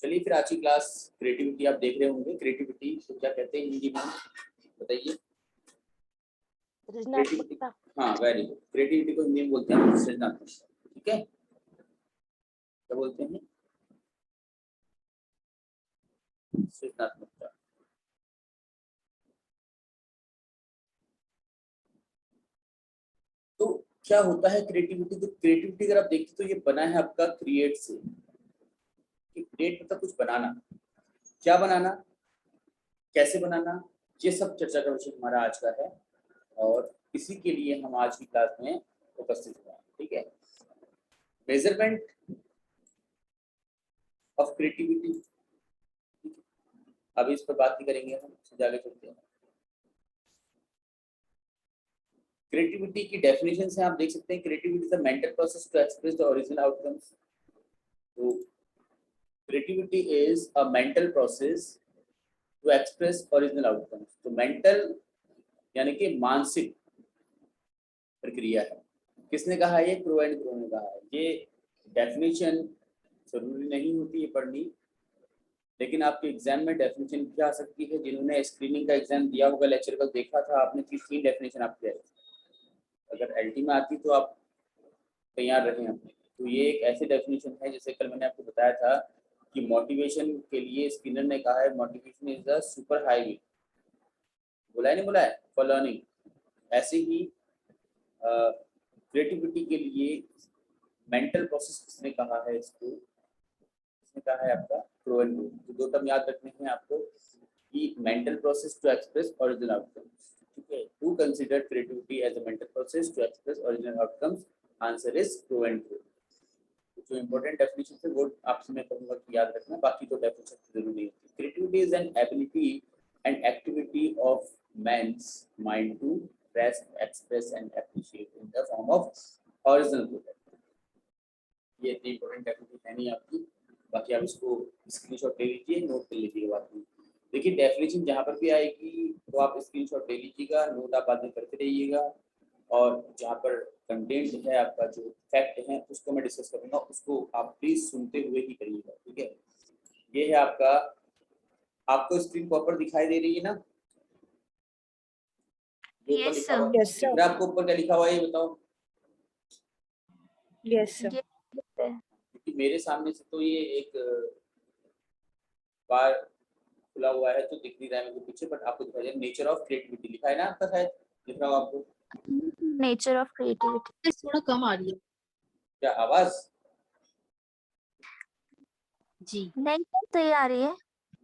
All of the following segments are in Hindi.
चलिए फिर आज की क्लास क्रिएटिविटी आप देख रहे होंगे। क्रिएटिविटी को क्या कहते हैं हिंदी में, बताइए। क्रिएटिविटी, हाँ वेरी गुड। क्रिएटिविटी को हिंदी में बोलते हैं सृजनात्मकता। ठीक है, क्या बोलते हैं? सृजनात्मकता। तो क्या होता है क्रिएटिविटी? तो क्रिएटिविटी अगर आप देखिए तो ये बना है आपका क्रिएट से। क्रिएट मतलब कुछ बनाना। क्या बनाना, कैसे बनाना, ये सब चर्चा का विषय हमारा आज का है और इसी के लिए हम आज की क्लास में उपस्थित हुए हैं। ठीक है, मेजरमेंट ऑफ क्रिएटिविटी। अभी इस पर बात नहीं करेंगे, हम आगे चलते हैं। क्रिएटिविटी की डेफिनेशन से आप देख सकते हैं, creativity is a mental process to express the original outcomes. तो creativity is a mental process to express original outcomes. तो मेंटल यानी कि मानसिक प्रक्रिया है। किसने कहा? ये क्रो एंड क्रो ने कहा है। ये डेफिनेशन जरूरी नहीं होती है पढ़नी, लेकिन आपके एग्जाम में डेफिनेशन भी आ सकती है। जिन्होंने स्क्रीनिंग का एग्जाम दिया होगा, लेक्चर का देखा था आपने, तीन डेफिनेशन आपकी आई। अगर एलटी में आती तो आप तैयार रहें अपने। तो ये एक ऐसी डेफिनेशन है, जैसे कल मैंने आपको बताया था कि मोटिवेशन के लिए स्किनर ने कहा है motivation is the super highway. बोला है नहीं बोला है, फॉर लर्निंग। ऐसे ही क्रिएटिविटी के लिए मेंटल प्रोसेस किसने कहा है? इसको किसने कहा है? आपका क्रो एंड क्रो। तो दो टर्म याद रखने हैं आपको कि mental process to express original outcomes. ठीक है, who consider creativity as a mental process to express original outcomes? Answer is Crow and Crow. जो इंपॉर्टेंट डेफिनेशन है वो आपसे मैं कहूंगा कि याद रखना, बाकी तो डेफिनेशन जरूरी नहीं होती। Creativity is an ability and activity of man's mind to express and appreciate in the form of original product। ये इतनी इंपॉर्टेंट डेफिनेशन है नहीं आपकी, बाकी आप इसको स्क्रीनशॉट ले लीजिए, नोट कर लीजिएगा बात में। देखिए डेफिनेशन जहाँ पर भी आएगी तो आप स्क्रीनशॉट ले लीजिएगा, नोट आप बाद में करते रहिएगा। और जहाँ पर कंटेंट है आपका, जो फैक्ट है उसको मैं डिस्कस करूंगा, उसको आप प्लीज सुनते हुए ही करिएगा। ठीक है, ये है आपका, आपको स्क्रीन प्रॉपर दिखाई दे रही है ना? जो ऊपर लिखा हुआ दिख रहा है आपको, ऊपर क्या लिखा हुआ है ये बताओ? Yes sir. क्योंकि मेरे सामने से तो ये एक बार खुला हुआ है तो दिख नहीं रहा है मेरे को पीछे, बट आपको दिखाई दे नेचर ऑफ क्रिएटिविटी लिखा है ना आपका, शायद दिख रहा हो आपको। नेचर ऑफ क्रिएटिविटी थोड़ा कम आ रही है क्या आवाज? जी। नहीं तो ये आ रही है।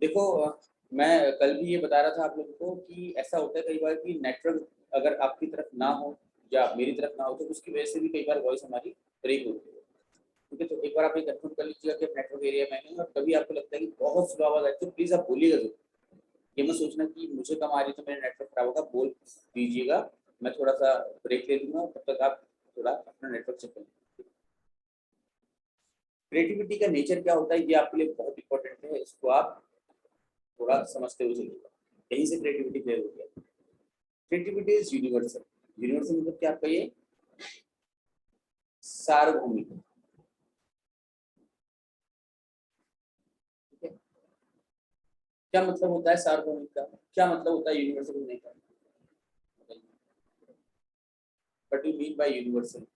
देखो मैं कल भी ये बता रहा था आप लोगों को कि ऐसा होता है कई बार कि नेटवर्क अगर आपकी तरफ ना हो या मेरी तरफ ना हो तो उसकी वजह से भी कई बार वॉइस हमारी ब्रेक होती है। ठीक है, तो एक बार आप ये कंफर्म कर लीजिएगा कि नेटवर्क एरिया में है, और कभी आपको लगता है कि बहुत स्लो आवाज आती है तो प्लीज आप बोलिएगा जरूर। ये मत सोचना कि मुझे कम आ रही है तो मेरा नेटवर्क खराब होगा, बोल दीजिएगा। मैं थोड़ा सा ब्रेक ले लूंगा, तब तक आप थोड़ा अपना नेटवर्क चेक कर लीजिए। क्रिएटिविटी का नेचर क्या होता है ये आपके लिए बहुत इंपॉर्टेंट है, इसको आप थोड़ा समझते हुए चलिएगा। यहीं से क्रिएटिविटी क्लियर हो गया। Creativity is universal. यूनिवर्सल मतलब क्या? आपका ये सार्वभौमिक। ठीक है, क्या मतलब होता है सार्वभौमिक का? क्या मतलब होता है यूनिवर्सल होने का? What do you mean by universal?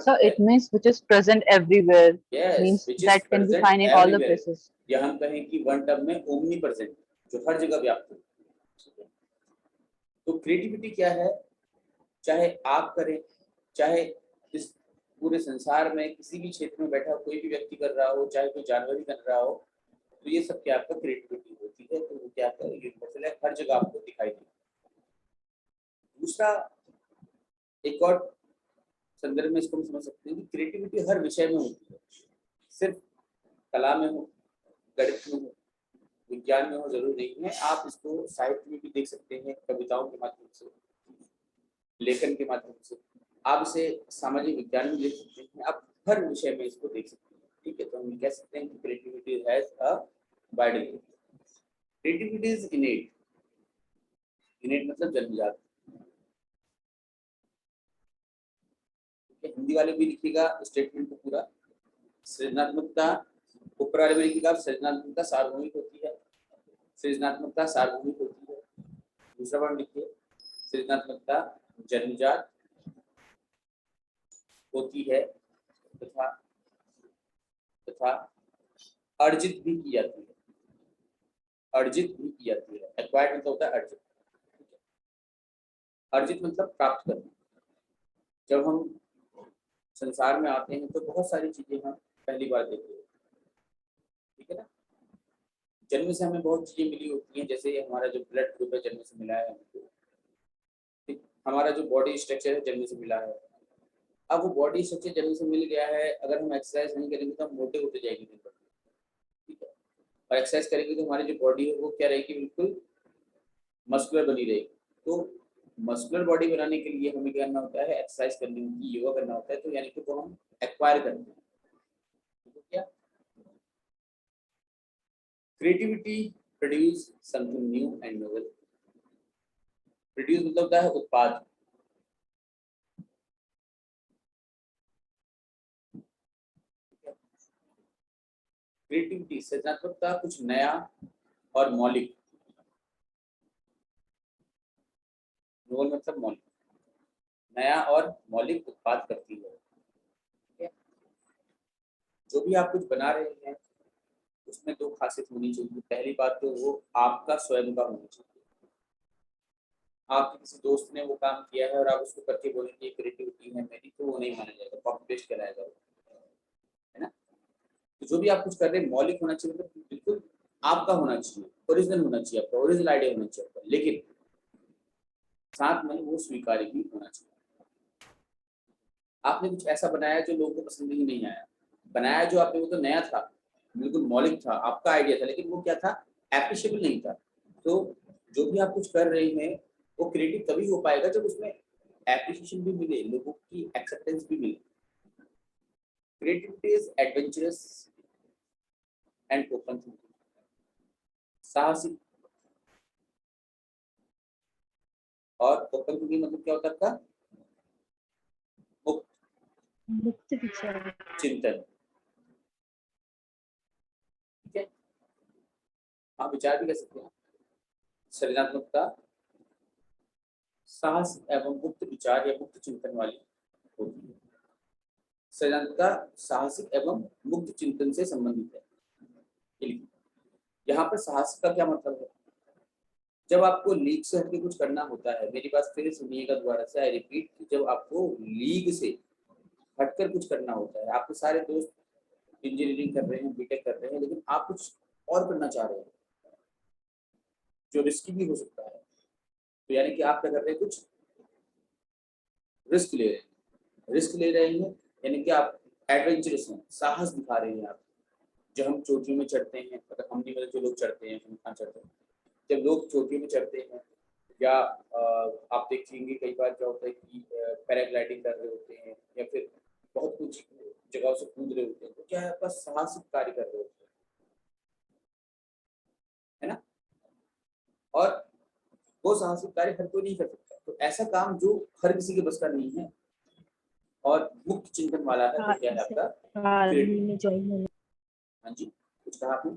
So it means which is present everywhere. Yes, Means which is that can be present found in all the everywhere। places. या हम कहें कि वन टर्म में ओमनी प्रेजेंट, जो हर जगह व्याप्त है। तो क्रिएटिविटी क्या है? चाहे आप करें, चाहे इस पूरे संसार में किसी भी क्षेत्र में बैठा कोई भी व्यक्ति कर रहा हो, चाहे कोई जानवर ही कर रहा हो, तो ये सब क्या आपका क्रिएटिविटी होती है। तो वो क्या आपका यूनिवर्सल है, हर जगह आपको दिखाई देगी। दूसरा एक और संदर्भ में इसको हम समझ सकते हैं कि क्रिएटिविटी हर विषय में होती है, सिर्फ कला में हो, गणित में हो, विज्ञान में हो, जरूरी नहीं है। आप इसको साहित्य में भी देख सकते हैं, कविताओं के माध्यम से, लेखन के माध्यम से। आप इसे सामाजिक विज्ञान में देख सकते हैं, आप हर विषय में इसको देख सकते हैं। ठीक है, तो हम कह सकते हैं कि creativity has a wide range. Creativity is इनेट। इनेट मतलब जन्मजात। हिंदी वाले भी लिखिएगा स्टेटमेंट को पूरा। सृजनात्मकता ऊपर वाले में लिखिएगा, सृजनात्मकता सार्वभौमिक होती है, सृजनात्मकता सार्वभौमिक होती है। दूसरा वर्ड लिखिए, सृजनात्मकता जन्मजात होती है तथा अर्जित भी की जाती है, अर्जित भी की जाती है। एक्वायर्ड मतलब होता है अर्जित, अर्जित मतलब प्राप्त करना। जब हम संसार में आते हैं तो बहुत सारी चीजें हम पहली बार देखते हैं, ठीक है ना। जन्म से हमें बहुत चीजें मिली होती हैं, जैसे हमारा जो ब्लड ग्रुप है जन्म से मिला है हमको, ठीक, हमारा जो बॉडी स्ट्रक्चर है जन्म से मिला है। अब वो बॉडी स्ट्रक्चर जन्म से मिल गया है, अगर हम एक्सरसाइज नहीं करेंगे तो हम मोटे होते जाएंगे दिन भर, ठीक है। और एक्सरसाइज करेंगे तो हमारी जो बॉडी है वो क्या रहेगी, बिल्कुल मस्कुलर बनी रहेगी। तो मस्कुलर बॉडी बनाने के लिए हमें क्या करना होता है, एक्सरसाइज करनी होती है, योगा करना होता है। तो यानी कि वो हम एक्वायर करते हैं, तो क्या creativity produce something new and novel. Produce मतलब होता है उत्पाद, क्रिएटिविटी सृजनात्मकता कुछ नया और मौलिक, नोवेल मतलब मौलिक, नया और मौलिक उत्पाद करती है, ठीक है। जो भी आप कुछ बना रहे हैं उसमें दो खासियत होनी चाहिए। पहली बात तो वो आपका स्वयं का होना चाहिए। आपके किसी दोस्त ने वो काम किया है और आप उसको करके बोलेंगे क्रिएटिविटी है मेरी, तो वो नहीं माना जाएगा, कॉपी पेस्ट कराएगा, है ना। तो जो भी आप कुछ कर रहे हैं मौलिक होना चाहिए, मतलब बिल्कुल आपका होना चाहिए, ओरिजिनल होना चाहिए, आपका ओरिजिनल आइडिया होना चाहिए आपका, लेकिन साथ में वो स्वीकार्य भी होना चाहिए। आपने कुछ ऐसा बनाया जो लोगों को पसंद ही नहीं आया, बनाया जो आपने वो तो नया था, बिल्कुल मौलिक था, आपका आइडिया था, लेकिन वो क्या था, एप्रिशिएबल नहीं था। तो जो भी आप कुछ कर रहे हैं वो क्रिएटिव तभी हो पाएगा जब उसमें एप्रिशिएशन भी मिले, लोगों की एक्सेप्टेंस भी मिले। Creativity is adventurous and open thinking, साहसिक और ओपन थिंकिंग मतलब क्या होता है आपका, मुक्त विचार, चिंतन, ठीक है। आप विचार भी कर सकते हैं। सृजनात्मकता साहस एवं मुक्त विचार या मुक्त चिंतन वाली होती है। सृजनात्मकता साहसिक एवं मुक्त चिंतन से संबंधित है। यहाँ पर साहस का क्या मतलब है, जब आपको लीग से हटके कुछ करना होता है, मेरी बात फिर सुनिएगा दोबारा से, आई रिपीट, जब आपको लीग से हटकर कुछ करना होता है, आपके सारे दोस्त इंजीनियरिंग कर रहे हैं, बीटेक कर रहे हैं, लेकिन आप कुछ और करना चाह रहे हैं जो रिस्की भी हो सकता है, तो यानी कि आप क्या कर रहे हैं, कुछ रिस्क ले रहे हैं, रिस्क ले रहे हैं यानी कि आप एडवेंचरस हैं, साहस दिखा रहे हैं आप। जब हम चोटियों में चढ़ते हैं, मतलब हम नहीं, मतलब जो लोग चढ़ते हैं, हम कहाँ चढ़ते हैं, जब लोग चोटियों में चढ़ते हैं या आप देखेंगे कई बार क्या होता है कि पैराग्लाइडिंग कर रहे होते हैं या फिर बहुत कुछ जगहों से कूद रहे होते हैं, तो क्या है, आपका साहसिक कार्य कर रहे होते हैं, है ना। और वो साहसिक कार्य हर कोई नहीं कर सकता, तो ऐसा काम जो हर किसी के बस का नहीं है और मुक्त चिंतन वाला है, तो क्या है आपका आर्मी में ज्वाइन होने, हाँ जी, कुछ कहा आपने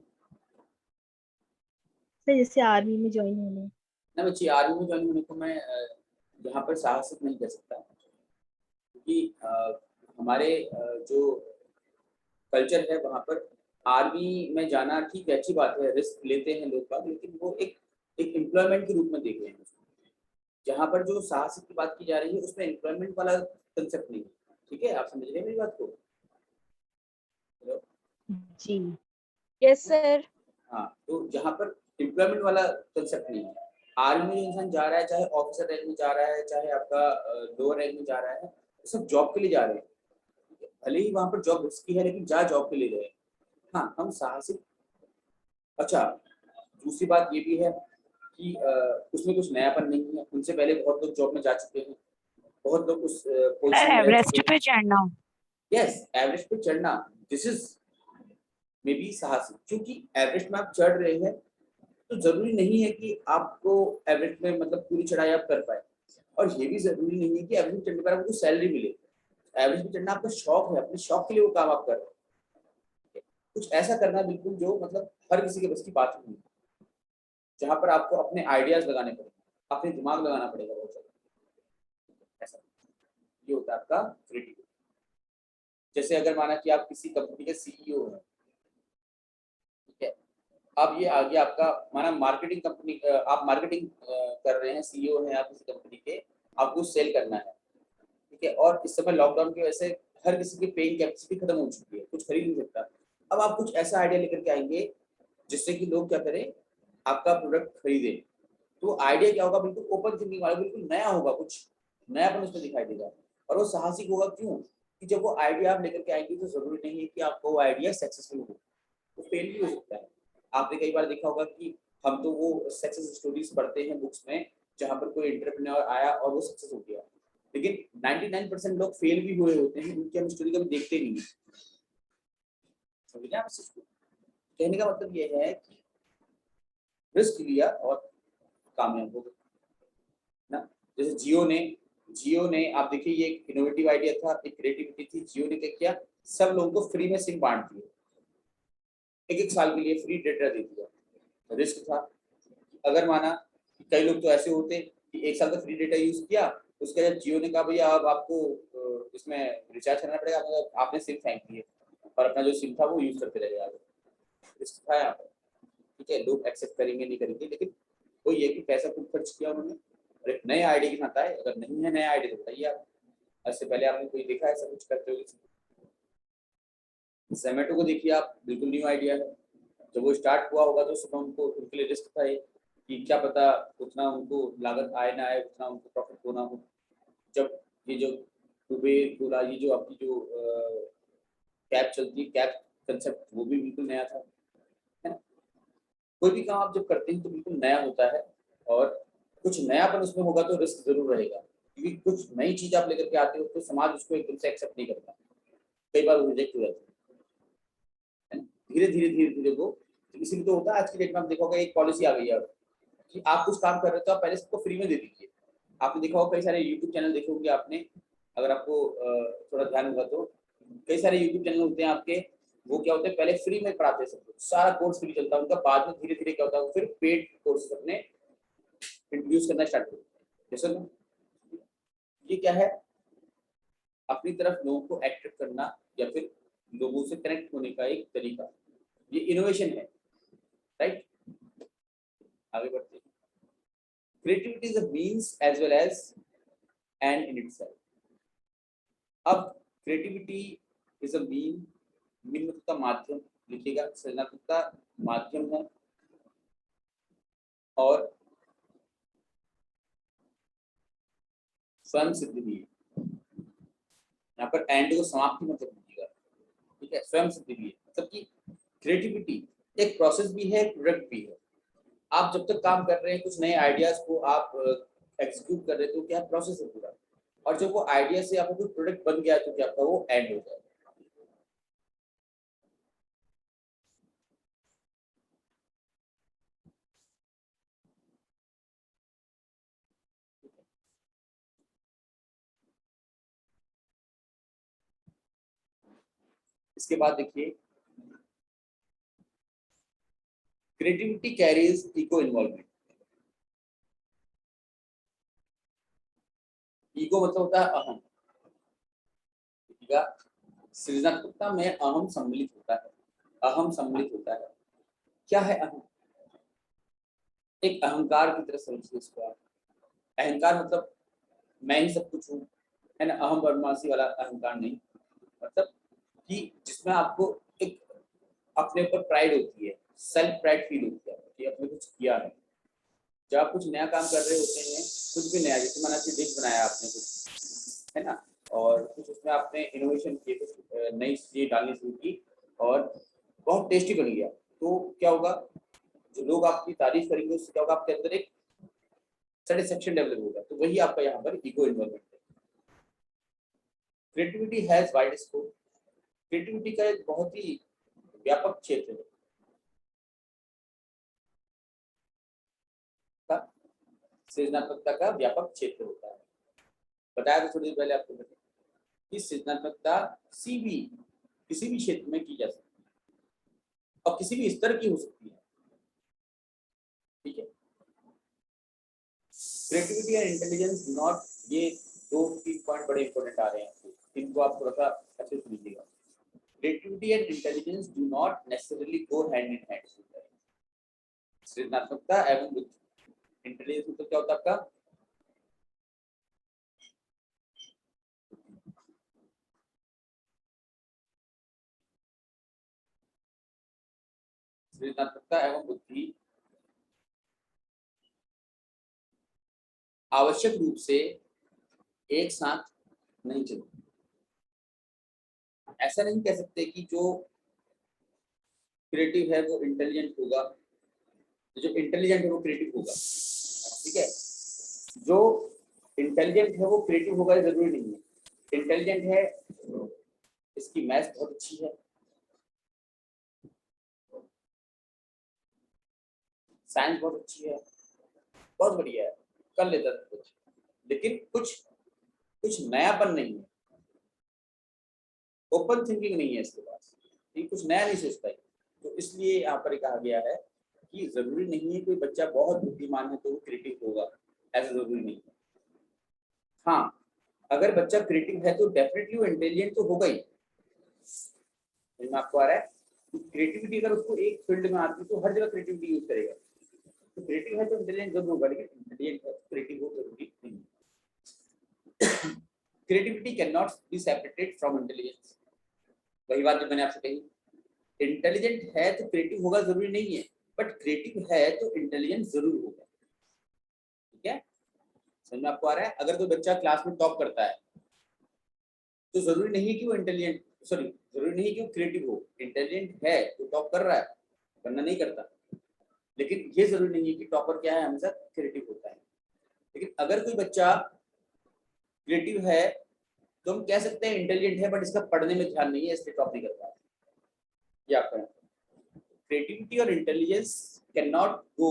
सर जैसे आर्मी में ज्वाइन होने, ना बच्ची, आर्मी में ज्वाइन होने को मैं यहाँ पर साहसिक नहीं कर सकता, क्योंकि हमारे जो कल्चर है वहाँ पर आर्मी में जाना ठीक है, अच्छी बात है, रिस्क लेते हैं लोग बाग, लेकिन वो एक एम्प्लॉयमेंट के रूप में देख रहे हैं। जहाँ पर जो साहसिक की बात की जा रही है उसमें एम्प्लॉयमेंट वाला कंसेप्ट नहीं है, ठीक है, आप समझ रहे हैं मेरी बात को। हेलो जी यस सर। हाँ, तो जहाँ पर एम्प्लॉयमेंट वाला कंसेप्ट नहीं है, आर्मी में इंसान जा रहा है, चाहे ऑफिसर रैंक में जा रहा है, चाहे आपका लोअर रैंक में जा रहा है, सब जॉब के लिए जा रहे हैं, भले ही वहाँ पर जॉब रिस्की है, लेकिन जा जॉब के लिए रहे हैं। हाँ, हम साहसिक। अच्छा, दूसरी बात ये भी है कि उसमें कुछ नयापन नहीं है, उनसे पहले बहुत लोग जॉब में जा चुके हैं, बहुत लोग उस पोजीशन में रह एवरेस्ट चुके पे चढ़ना, हैं। यस, एवरेस्ट पे चढ़ना, दिस इज मे बी साहसिक, क्योंकि एवरेस्ट में आप चढ़ रहे हैं तो जरूरी नहीं है कि आपको एवरेस्ट में मतलब पूरी चढ़ाई आप कर पाए, और ये भी जरूरी नहीं है कि एवरेस्ट चढ़ने पर आपको सैलरी मिले। एवरेस्ट पे चढ़ना आपका शौक है, अपने शौक के लिए वो काम आप कर रहे हैं, कुछ ऐसा करना बिल्कुल जो मतलब हर किसी के बस की बात नहीं, जहां पर आपको अपने आइडियाज लगाने पड़ेंगे, अपने दिमाग लगाना पड़ेगा बहुत ज्यादा। ऐसा ये होता है आपका क्रिएटिविटी। जैसे अगर माना कि आप किसी कंपनी के सीईओ हैं, ठीक है, अब ये आ गया आपका माना मार्केटिंग कंपनी, आप मार्केटिंग कर रहे हैं, सीईओ हैं आप किसी कंपनी के, आपको सेल करना है, ठीक है, और इस समय लॉकडाउन की वजह से हर किसी की पेइंग कैपेसिटी खत्म हो चुकी है, कुछ खरीद नहीं सकता। अब आप कुछ ऐसा आइडिया लेकर के आएंगे जिससे कि लोग क्या करें, आपका प्रोडक्ट खरीदे। तो आइडिया क्या होगा, बिल्कुल ओपन थिंकिंग वाला, बिल्कुल नया होगा, कुछ नयापन उसमें दिखाई देगा और वो साहसिक होगा। क्यों? कि जब वो आइडिया आप लेकर के आएंगे तो जरूरी नहीं है कि आपको वो आइडिया सक्सेसफुल हो, वो फेल भी हो सकता है। आपने कई बार देखा होगा कि हम तो वो सक्सेस स्टोरीज पढ़ते हैं बुक्स में, जहाँ पर कोई एंटरप्रेन्योर आया और वो सक्सेस हो गया, लेकिन 99% लोग फेल भी हुए होते हैं, उनकी हम स्टोरी कभी देखते नहीं है। समझे आप इस चीज को? कहने का मतलब ये है कि रिस्क लिया और कामयाब हो गए ना। जैसे जियो ने आप देखिए, ये एक इनोवेटिव आइडिया था, एक क्रिएटिविटी थी। जियो ने क्या किया, सब लोगों को फ्री में सिम बांट दिए, एक साल के लिए फ्री डेटा दे दिया। रिस्क था, अगर माना कई लोग तो ऐसे होते कि एक साल का फ्री डेटा यूज किया, उसके बाद जियो ने कहा भैया अब आपको इसमें रिचार्ज करना पड़ेगा, मतलब आपने सिम फेंक दी है और अपना जो सिम था वो यूज करते रह गए। रिस्क था यहाँ पर, ठीक है, लोग एक्सेप्ट करेंगे नहीं करेंगे, लेकिन वो ये कि पैसा खूब खर्च किया उन्होंने और एक नए आइडिया के साथ आए। अगर नहीं है नया आइडिया तो बताइए आप, इससे पहले आपने कोई देखा ऐसा कुछ करते हुए? जोमेटो को देखिए आप, बिल्कुल न्यू आइडिया है। जब वो स्टार्ट हुआ होगा तो सुबह उनको, उनके लिए रिस्क था कि क्या पता उतना उनको लागत आए ना आए, उतना उनको प्रॉफिट होना हो। जब ये जो उबेर ओला, ये जो आपकी जो कैब चलती है, कैब कंसेप्ट, वो भी बिल्कुल नया था, है ना। कोई भी काम आप जब करते हैं तो बिल्कुल नया होता है और कुछ नयापन उसमें होगा तो रिस्क जरूर रहेगा, क्योंकि कुछ नई चीज आप लेकर के आते हो तो समाज उसको एकदम से एक्सेप्ट नहीं करता, कई बार वो रिजेक्ट हो जाती है ना। धीरे धीरे धीरे धीरे वो, इसीलिए तो होता है आज की डेट में आप देखोगे एक पॉलिसी आ गई है कि आप कुछ काम कर रहे हो तो आप पहले सबको फ्री में दे दीजिए। आपने देखा होगा कई सारे यूट्यूब चैनल देखे होंगे आपने, अगर आपको थोड़ा ध्यान होगा तो कई सारे यूट्यूब चैनल होते हैं आपके, वो क्या होते हैं पहले फ्री में पढ़ाते हैं सबको, सारा कोर्स फ्री चलता है उनका, बाद में धीरे धीरे क्या होता है फिर पेड कोर्स अपने इंट्रोड्यूस करना स्टार्ट करते हैं। जैसे ना, ये क्या है, अपनी तरफ लोगों को एट्रैक्ट करना या फिर लोगों से कनेक्ट होने का एक तरीका, ये इनोवेशन है, राइट। आगे बढ़ते हैं। Creativity is a means as well as end in itself. अब क्रिएटिविटी इज अ मीन मतलब का माध्यम, लिखिएगा, सृजनात्मकता माध्यम है और स्वयं सिद्ध भी है। यहाँ पर एंड को समाप्ति मत लीजिएगा, ठीक है, स्वयं सिद्ध भी है, मतलब कि क्रिएटिविटी एक प्रोसेस भी है, प्रोडक्ट भी है। आप जब तक काम कर रहे हैं, कुछ नए आइडियाज को आप एग्जीक्यूट कर रहे हैं तो क्या प्रोसेस है पूरा, और जब वो आइडिया से आपको कोई प्रोडक्ट बन गया तो क्या आपका वो एंड हो जाएगा। इसके बाद देखिए, creativity carries ego involvement. Ego मतलब होता है अहम, सृजनात्मकता में अहम सम्मिलित होता है, अहम सम्मिलित होता है। क्या है अहम? एक अहंकार की तरह समझिए इसको आप। अहंकार मतलब मैं ही सब कुछ हूँ, है ना, अहम ब्रह्मासी वाला अहंकार नहीं, मतलब कि जिसमें आपको एक अपने ऊपर प्राइड होती है, सेल्फ प्राइड फील होती है कि आपने कुछ किया है। जब आप कुछ नया काम कर रहे होते हैं, कुछ भी नया, जैसे माना कि डिश बनाया आपने कुछ, है ना, और कुछ उसमें आपने इनोवेशन किए, कुछ नई चीजें डालनी शुरू की और बहुत टेस्टी बन गया, तो क्या होगा, जो लोग आपकी तारीफ करेंगे उससे क्या होगा, आपके अंदर एक सेटिस्फेक्शन डेवलप होगा, तो वही आपका यहाँ पर ईगो इन्वॉल्वमेंट है। Creativity has wide scope. Creativity का एक बहुत ही व्यापक क्षेत्र है, सृजनात्मकता का व्यापक क्षेत्र होता है। बताया था थोड़ी देर पहले आपको कि सृजनात्मकता किसी भी क्षेत्र में की जा सकती है। और किसी भी स्तर की हो सकती है, ठीक है। क्रिएटिविटी एंड इंटेलिजेंस नॉट, ये 2-3 पॉइंट बड़े इंपॉर्टेंट आ रहे हैं आपको, इनको आप थोड़ा सा अच्छे से लीजिएगा। Creativity and intelligence do not necessarily go hand in hand. सृजनात्मकता एवं बुद्धि, इंटेलिजेंस मतलब क्या होता है आपका, सृजनात्मकता एवं बुद्धि आवश्यक रूप से एक साथ नहीं चलती। ऐसा नहीं कह सकते कि जो क्रिएटिव है वो इंटेलिजेंट होगा, जो इंटेलिजेंट है वो क्रिएटिव होगा, ठीक है। जो इंटेलिजेंट है वो क्रिएटिव होगा जरूरी नहीं है। इंटेलिजेंट है, इसकी मैथ्स बहुत अच्छी है, साइंस बहुत अच्छी है, बहुत बढ़िया है, कर लेता है कुछ, लेकिन कुछ नयापन नहीं है, ओपन थिंकिंग नहीं है इसके पास, ये कुछ नया नहीं सोचता है। तो इसलिए यहाँ पर कहा गया है कि जरूरी नहीं है कोई बच्चा बहुत बुद्धिमान है तो वो क्रिएटिव होगा, ऐसा जरूरी नहीं है। हाँ, अगर बच्चा क्रिएटिव है तो डेफिनेटली वो इंटेलिजेंट तो होगा ही। आपको आ रहा है, क्रिएटिविटी अगर उसको एक फील्ड में आती है तो हर जगह क्रिएटिविटी यूज करेगा। तो क्रिएटिव है तो इंटेलिजेंट जरूर होगा, लेकिन इंटेलिजेंट है क्रिएटिव हो जरूरी नहीं। Creativity can not be separated from intelligence. वही बात जो मैंने आपसे कही, इंटेलिजेंट है तो क्रिएटिव होगा जरूरी नहीं है, बट क्रिएटिव है तो इंटेलिजेंट जरूर होगा, ठीक है। समझ में आपको आ रहा है। अगर कोई बच्चा क्लास में टॉप करता है तो जरूरी नहीं है कि वो इंटेलिजेंट, सॉरी जरूरी नहीं है कि वो क्रिएटिव हो। इंटेलिजेंट है तो टॉप कर रहा है, वरना नहीं करता। लेकिन ये जरूरी नहीं है कि टॉपर क्या है हमेशा क्रिएटिव होता है। लेकिन अगर कोई बच्चा क्रिएटिव है तो हम कह सकते हैं इंटेलिजेंट है, बट इसका पढ़ने में ध्यान नहीं है इसलिए टॉप नहीं कर पाता। ये आपका क्रिएटिविटी और intelligence can not go,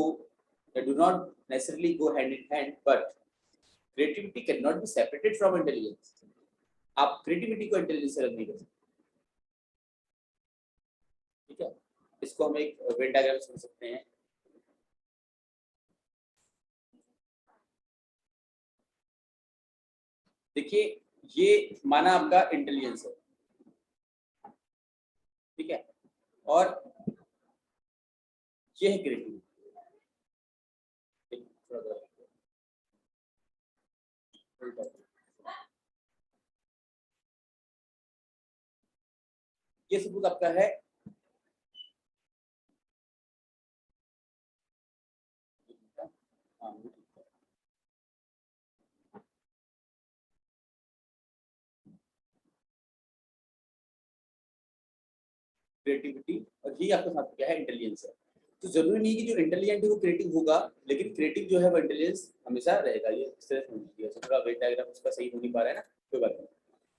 do not necessarily go hand in hand, but creativity can not be separated from intelligence. आप क्रिएटिविटी को इंटेलिजेंस से अलग नहीं कर सकते, ठीक है। इसको हम एक वेन डायग्राम समझ सकते हैं। देखिए, ये माना आपका इंटेलिजेंस है, ठीक है, और ये है क्रिएटिविटी। ये सबूत आपका है क्रिएटिविटी, और ये आपके साथ क्या है इंटेलिजेंस है। तो जरूरी नहीं कि जो इंटेलिजेंट है वो क्रिएटिव होगा, लेकिन क्रिएटिव जो है वो इंटेलिजेंस हमेशा रहेगा। ये इस तरह समझ लीजिए। थोड़ा वेन डायग्राम उसका सही हो नहीं पा रहा है ना, कोई बात नहीं,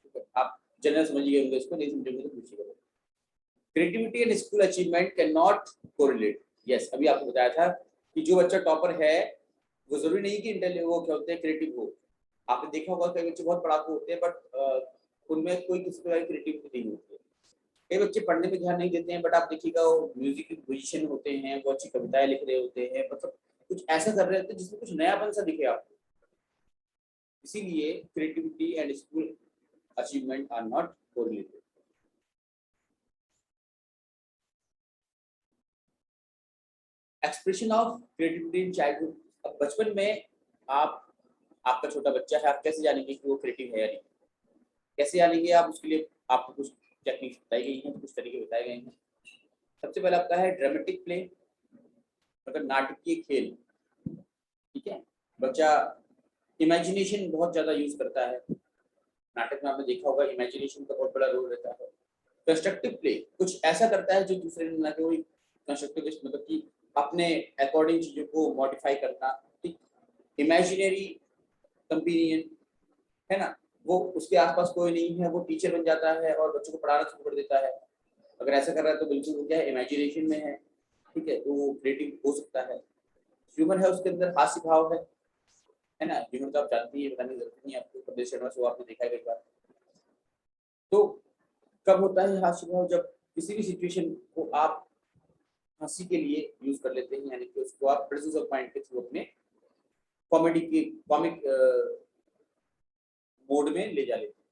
ठीक है। आप जनरल समझिएगा इसको, नहीं समझेंगे तो पूछिएगा। Creativity and school achievement can not correlate. Yes, अभी आपको बताया था कि जो बच्चा टॉपर है वो जरूरी नहीं कि इंटेलिजेंट वो क्या होते हैं क्रिएटिव हो। आपने देखा होगा कई बच्चे बहुत पढ़ाकू होते हैं, बट उनमें कोई किसी प्रकार की क्रिएटिविटी नहीं होती है। कई बच्चे पढ़ने में ध्यान नहीं देते हैं, बट आप देखिएगा वो म्यूजिक के म्यूजिशियन होते हैं, वो अच्छी कविताएं लिख रहे होते हैं, मतलब कुछ ऐसा कर रहे होते हैं जिसमें कुछ नयापन सा दिखे आपको। इसीलिए creativity and school achievement are not correlated. Expression of creativity in childhood. अब बचपन में आपका छोटा बच्चा है, आप कैसे जानेंगे कि वो क्रिएटिव है या नहीं? कैसे जानेंगे आप? उसके लिए आपको कुछ टेक्निक्स बताई गई हैं, कुछ तरीके बताए गए हैं। सबसे पहले आपका है ड्रामेटिक प्ले, मतलब नाटकीय खेल, ठीक है। बच्चा इमेजिनेशन बहुत ज्यादा यूज करता है नाटक में, आपने देखा होगा इमेजिनेशन का बहुत बड़ा रोल रहता है। कंस्ट्रक्टिव प्ले, कुछ ऐसा करता है जो दूसरे ने ना कि वही कंस्ट्रक्टिव, मतलब कि अपने अकॉर्डिंग चीजों को मॉडिफाई करना, ठीक। इमेजिनरी कंपेनियन है ना, वो उसके आसपास कोई नहीं है, वो टीचर बन जाता है और बच्चों को पढ़ाना शुरू कर देता है। अगर ऐसा कर रहा है तो बिल्कुल वो क्या है, इमेजिनेशन में है, ठीक है, तो वो क्रिएटिव हो सकता है। ह्यूमर है उसके अंदर, हास्य भाव है ना। ह्यूमर तो आप जानती है, बताने की जरूरत नहीं है आपको, प्रदेश शर्मा शो आपने देखा है कई बार। तो कब होता है हास्य भाव? जब किसी भी सिचुएशन को आप हंसी के लिए यूज कर लेते हैं, यानी कि उसको आप प्रेजेंस ऑफ माइंड के थ्रू अपने कॉमिक मोड में ले जा लेते हैं,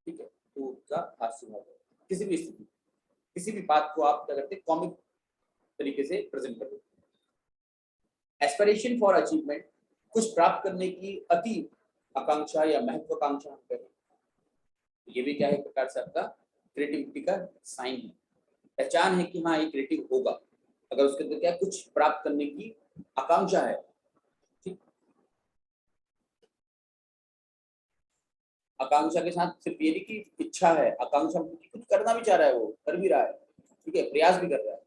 ठीक है। तो उसका हास्य भाव है। किसी भी स्थिति, किसी भी बात को आप क्या करते हैं, कॉमिक तरीके से प्रेजेंट कर देते हैं। एस्पिरेशन फॉर अचीवमेंट, कुछ प्राप्त करने की अति आकांक्षा या महत्वाकांक्षा हम कहें, ये भी क्या है, एक प्रकार से आपका क्रिएटिविटी का साइन है, पहचान है कि हाँ ये क्रिएटिव होगा, अगर उसके अंदर क्या कुछ प्राप्त करने की आकांक्षा है, ठीक। आकांक्षा के साथ सिर्फ ये नहीं कि इच्छा है, आकांक्षा कुछ करना भी चाह रहा है, वो कर भी रहा है, ठीक है, प्रयास भी कर रहा है।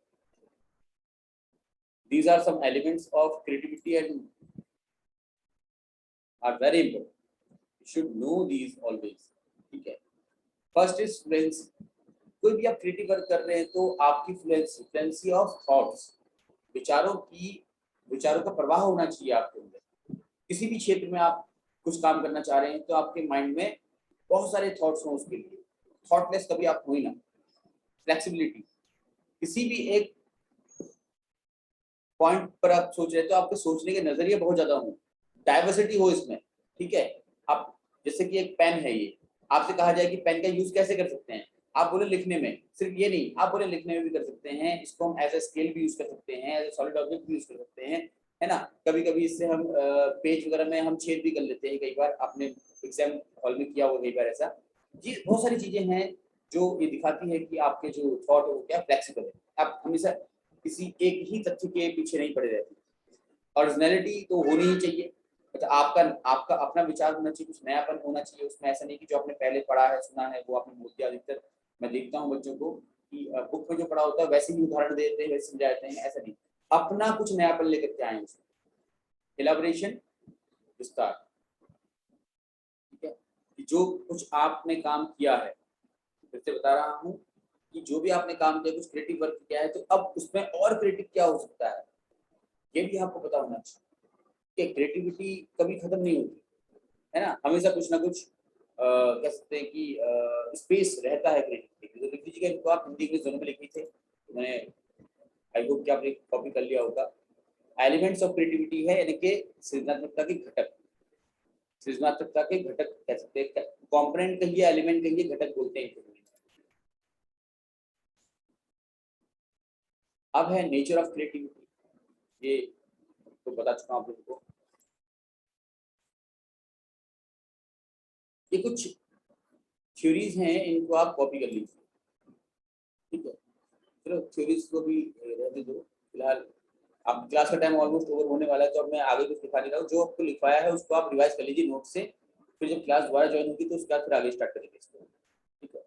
These are some elements of creativity and are very important. You should know these always, ठीक है। फर्स्ट इज फ्लुएंसी, कोई भी आप क्रिएटिव वर्क कर रहे हैं तो आपकी फ्लुएंसी ऑफ थॉट्स, विचारों का प्रवाह होना चाहिए आपके अंदर। किसी भी क्षेत्र में आप कुछ काम करना चाह रहे हैं तो आपके माइंड में बहुत सारे थॉट्स हों, उसके लिए थॉटलेस कभी आप हो ही ना। फ्लेक्सिबिलिटी, किसी भी एक पॉइंट पर आप सोच रहे हैं तो आपके सोचने के नजरिए बहुत ज्यादा हो, डाइवर्सिटी हो इसमें, ठीक है। आप जैसे कि एक पेन है, ये आपसे कहा जाए कि पेन का यूज कैसे कर सकते हैं, आप बोले लिखने में, सिर्फ ये नहीं, आप बोले लिखने में भी कर सकते हैं, इसको हम एज ए स्केल भी यूज कर सकते हैं, एज ए सॉलिड ऑब्जेक्ट भी यूज कर सकते हैं, है ना। कभी कभी इससे हम पेज वगैरह में हम छेद भी कर लेते हैं, कई बार आपने एग्जाम हॉल में किया हुआ, कई बार ऐसा जी, बहुत सारी चीजें हैं जो ये दिखाती है कि आपके जो थॉट है वो क्या फ्लेक्सिबल है, आप हमेशा किसी एक ही तथ्य के पीछे नहीं पड़े रहते। ओरिजिनलिटी तो होनी ही चाहिए, मतलब आपका अपना विचार होना चाहिए, कुछ नयापन होना चाहिए उसमें, ऐसा नहीं कि जो आपने पहले पढ़ा है, सुना है, वो आपने बोल दिया। अधिकतर मैं देखता हूँ बच्चों को कि बुक में जो पढ़ा होता है वैसे ही उदाहरण देते हैं, वैसे समझाते हैं, ऐसा नहीं, अपना कुछ नयापन लेकर के आए उसमें। इलैबोरेशन, विस्तार, ठीक है। कि जो कुछ आपने काम किया है, फिर से बता रहा हूँ कि जो भी आपने काम किया, कुछ क्रिएटिव वर्क किया है, तो अब उसमें और क्रिएटिव क्या हो सकता है, ये भी आपको पता होना चाहिए कि क्रिएटिविटी कभी खत्म नहीं होती, है ना। हमेशा कुछ ना कुछ कह सकते हैं कि स्पेस रहता है क्रिएटिविटी। तो लिख लीजिएगा इनको, आप हिंदी इंग्लिश दोनों में लिखे थे, तो मैंने आई होप कि आपने कॉपी कर लिया होगा। एलिमेंट्स ऑफ क्रिएटिविटी है, यानी कि सृजनात्मकता के घटक, सृजनात्मकता के घटक कह सकते हैं, कॉम्पोनेंट कहिए, एलिमेंट कहिए, घटक बोलते हैं। अब है नेचर ऑफ क्रिएटिविटी, ये तो बता चुका हूं आप लोगों को। ये कुछ थ्योरीज हैं, इनको आप कॉपी कर लीजिए, ठीक है। चलो थ्योरीज को भी रहने दो फिलहाल, आप क्लास का टाइम ऑलमोस्ट ओवर होने वाला है, तो अब मैं आगे कुछ लिखा नहीं रहा हूँ। जो आपको लिखवाया है उसको आप रिवाइज कर लीजिए नोट से, फिर जब क्लास दोबारा ज्वाइन होगी तो उसके बाद फिर आगे स्टार्ट करेंगे इसको, ठीक है।